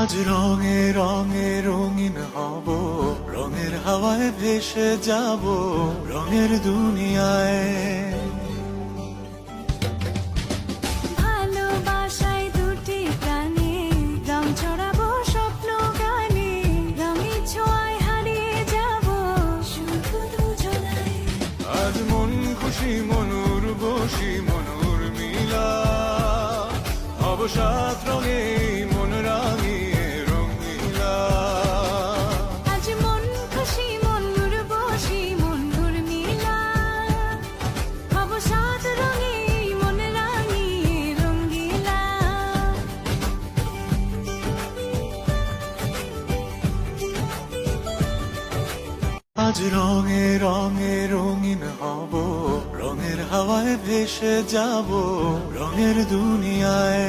আজ রঙে রঙে রঙিন হব, রঙের হাওয়ায় ভেসে যাব রঙের দুনিয়ায়। ভালোবাসায় দুটি প্রাণে রং ছড়াবো স্বপ্ন গানে, রঙের ছোঁয়ায় হারিয়ে যাব শুধু দুজনায়। আজ মন খুশি মনুর বসি মনুর মিলা, হব সাত রঙে মন রাঙিয়ে রঙিলা। আজ মন খুশি মনুর বসি মনুর মিলা, হব সাত রঙে মন রাঙিয়ে রঙ্গিলা। আজ রঙে রঙে রঙিন হব, রঙের হাওয়ায় ভেসে যাব রঙের দুনিয়ায়।